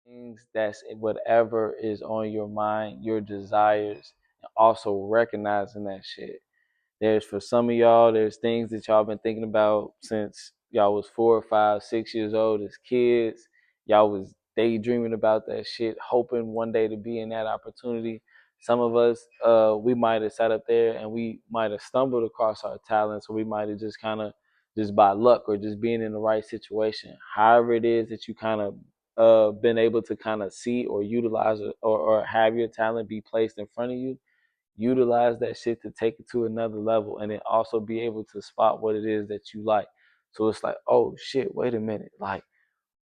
things that's whatever is on your mind, your desires, and also recognizing that shit. There's for some of y'all, there's things that y'all been thinking about since y'all was 4 or 5, 6 years old as kids. Y'all was daydreaming about that shit, hoping one day to be in that opportunity. Some of us, we might have sat up there and we might have stumbled across our talents, or we might have just kind of just by luck or just being in the right situation. However it is that you kind of been able to kind of see or utilize or have your talent be placed in front of you, utilize that shit to take it to another level, and then also be able to spot what it is that you like. So it's like, oh shit, wait a minute, like,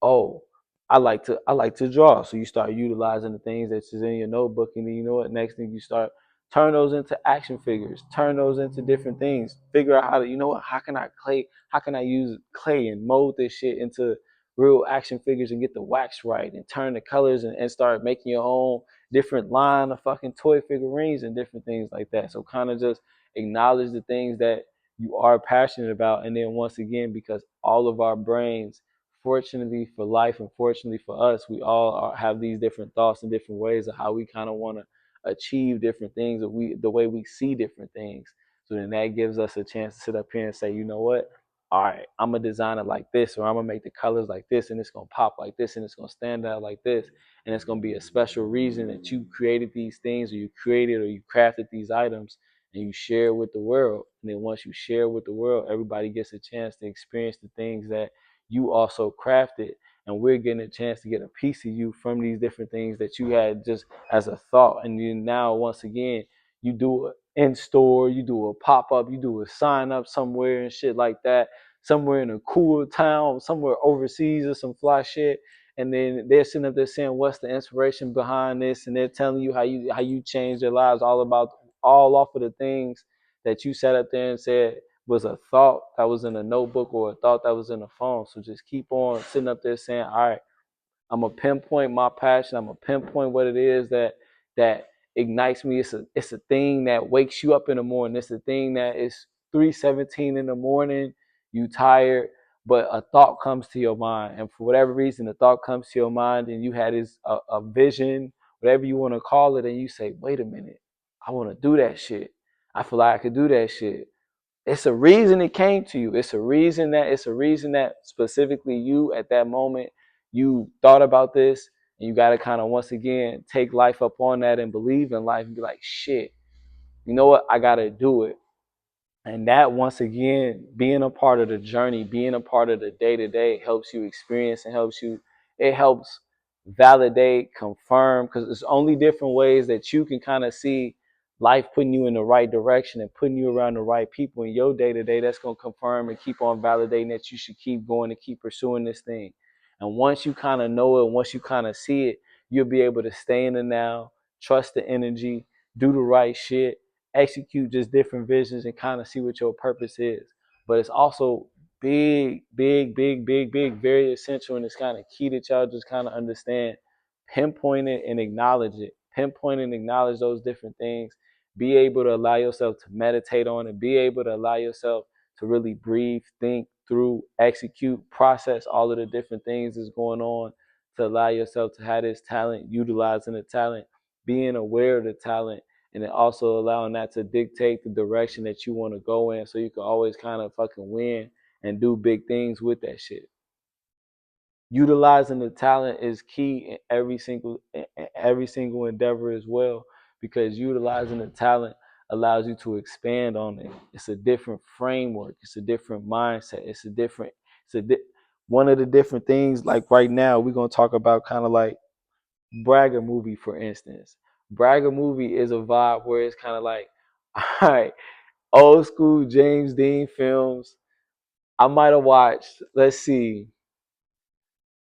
oh, I like to draw. So you start utilizing the things that's in your notebook, and then you know what? Next thing you start turn those into action figures, turn those into different things. Figure out how to, you know what? How can I use clay and mold this shit into real action figures and get the wax right and turn the colors and start making your own different line of fucking toy figurines and different things like that. So kind of just acknowledge the things that you are passionate about, and then once again, because all of our brains, fortunately for life and fortunately for us, we all have these different thoughts and different ways of how we kind of want to achieve different things, or the way we see different things. So then that gives us a chance to sit up here and say, you know what? All right, I'm gonna design it like this, or I'm gonna make the colors like this, and it's gonna pop like this, and it's gonna stand out like this, and it's gonna be a special reason that you created these things, or you created or you crafted these items, and you share with the world. And then once you share with the world, everybody gets a chance to experience the things that you also crafted, and we're getting a chance to get a piece of you from these different things that you had just as a thought. And then now once again, you do it in store, you do a pop-up, you do a sign up somewhere and shit like that, somewhere in a cool town, somewhere overseas or some fly shit. And then they're sitting up there saying, what's the inspiration behind this? And they're telling you how you changed their lives, all off of the things that you sat up there and said was a thought that was in a notebook or a thought that was in a phone. So just keep on sitting up there saying, all right, I'm gonna pinpoint my passion. I'm gonna pinpoint what it is that ignites me. It's a thing that wakes you up in the morning. It's a thing that is 3:17 in the morning. You tired, but a thought comes to your mind, and for whatever reason, the thought comes to your mind, and you had a vision, whatever you want to call it, and you say, wait a minute, I want to do that shit. I feel like I could do that shit. It's a reason it came to you. It's a reason that specifically you at that moment you thought about this, and you got to kind of once again take life up on that and believe in life and be like, shit, you know what? I got to do it. And that once again, being a part of the journey, being a part of the day to day helps you experience and it helps validate, confirm, because there's only different ways that you can kind of see life putting you in the right direction and putting you around the right people in your day to day. That's going to confirm and keep on validating that you should keep going and keep pursuing this thing. And once you kind of know it, once you kind of see it, you'll be able to stay in the now, trust the energy, do the right shit, execute just different visions, and kind of see what your purpose is. But it's also big, big, big, big, big, very essential, and it's kind of key that y'all just kind of understand, pinpoint it and acknowledge it. Pinpoint and acknowledge those different things. Be able to allow yourself to meditate on it. Be able to allow yourself to really breathe, think through, execute, process all of the different things that's going on, to allow yourself to have this talent, utilizing the talent, being aware of the talent, and then also allowing that to dictate the direction that you want to go in, so you can always kind of fucking win and do big things with that shit. Utilizing the talent is key in every single endeavor as well, because utilizing the talent allows you to expand on it. It's a different framework, it's a different mindset, it's a one of the different things. Like right now we're going to talk about kind of like Bragger movie, for instance. Bragger movie is a vibe where it's kind of like, all right, old school James Dean films. I might have watched, let's see,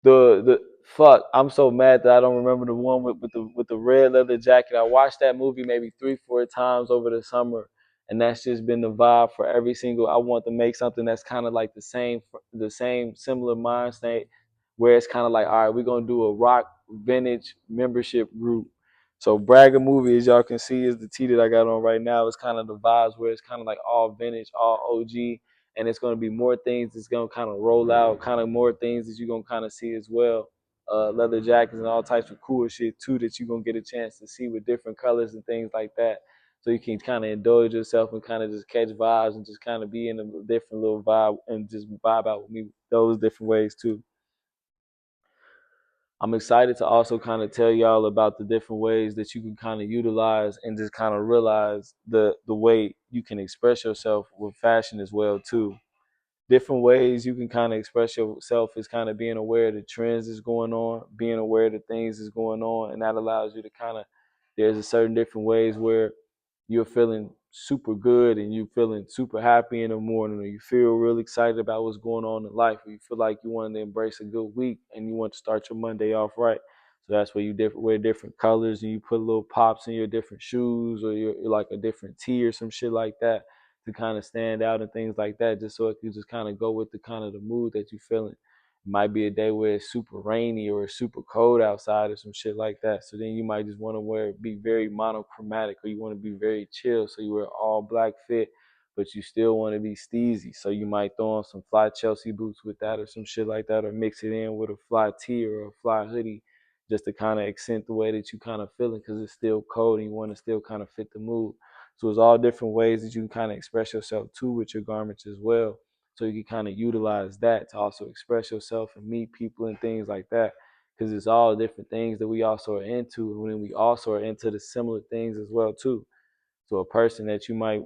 the fuck. I'm so mad that I don't remember the one with the red leather jacket. I watched that movie maybe 3 4 times over the summer, and that's just been the vibe for every single. I want to make something that's kind of like the same similar mind state, where it's kind of like, all right, we're gonna do a rock vintage membership group. So Bragger movie, as y'all can see, is the tee that I got on right now. It's kind of the vibes where it's kind of like all vintage, all OG, and it's going to be more things that's going to kind of roll out, kind of more things that you're going to kind of see as well. leather jackets and all types of cool shit too that you're gonna get a chance to see with different colors and things like that. So you can kind of indulge yourself and kind of just catch vibes and just kind of be in a different little vibe and just vibe out with me those different ways too. I'm excited to also kind of tell y'all about the different ways that you can kind of utilize and just kind of realize the way you can express yourself with fashion as well too. Different ways you can kind of express yourself is kind of being aware of the trends that's going on, being aware of the things that's going on, and that allows you to kind of, there's a certain different ways where you're feeling super good and you feeling super happy in the morning, or you feel really excited about what's going on in life, or you feel like you want to embrace a good week and you want to start your Monday off right. So that's where you wear different colors and you put little pops in your different shoes, or you're like a different tee or some shit like that to kind of stand out and things like that, just so it can just kind of go with the kind of the mood that you're feeling. It might be a day where it's super rainy or it's super cold outside or some shit like that. So then you might just want to be very monochromatic, or you want to be very chill. So you wear all black fit, but you still want to be steezy. So you might throw on some fly Chelsea boots with that or some shit like that, or mix it in with a fly tee or a fly hoodie just to kind of accent the way that you kind of feeling, because it's still cold and you want to still kind of fit the mood. So it's all different ways that you can kind of express yourself too with your garments as well. So you can kind of utilize that to also express yourself and meet people and things like that. Because it's all different things that we also are into, and then we also are into the similar things as well too. So a person that you might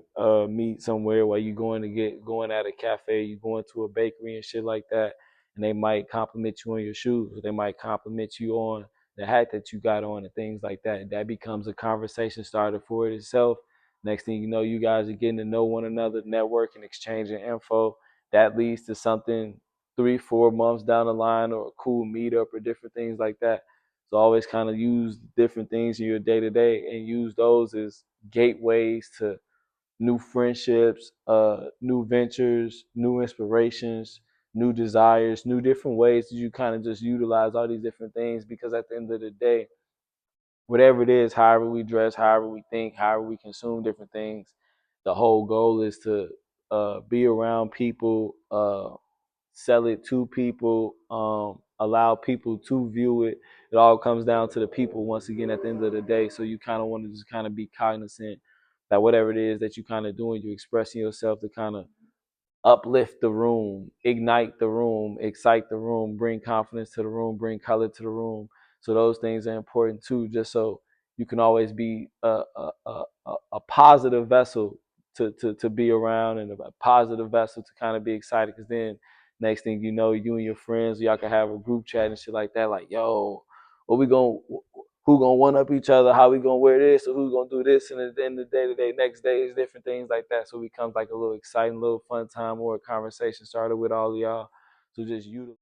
meet somewhere while you going at a cafe, you going to a bakery and shit like that, and they might compliment you on your shoes, or they might compliment you on the hat that you got on and things like that. That becomes a conversation starter for it itself. Next thing you know, you guys are getting to know one another, networking, exchanging info. That leads to something 3, 4 months down the line, or a cool meetup or different things like that. So always kind of use different things in your day to day and use those as gateways to new friendships, new ventures, new inspirations, new desires, new different ways that you kind of just utilize all these different things. Because at the end of the day, whatever it is, however we dress, however we think, however we consume different things, the whole goal is to be around people, sell it to people, allow people to view it. It all comes down to the people once again at the end of the day. So you kind of want to just kind of be cognizant that whatever it is that you kind of doing, you're expressing yourself to kind of uplift the room, ignite the room, excite the room, bring confidence to the room, bring color to the room. So those things are important too, just so you can always be a positive vessel to be around, and a positive vessel to kind of be excited. Because then next thing you know, you and your friends, y'all can have a group chat and shit like that. Like, yo, what we going who gonna one up each other, how we gonna wear this, or who's gonna do this, and then the day to day, next day is different things like that. So it becomes like a little exciting, little fun time or a conversation started with all of y'all. So just you.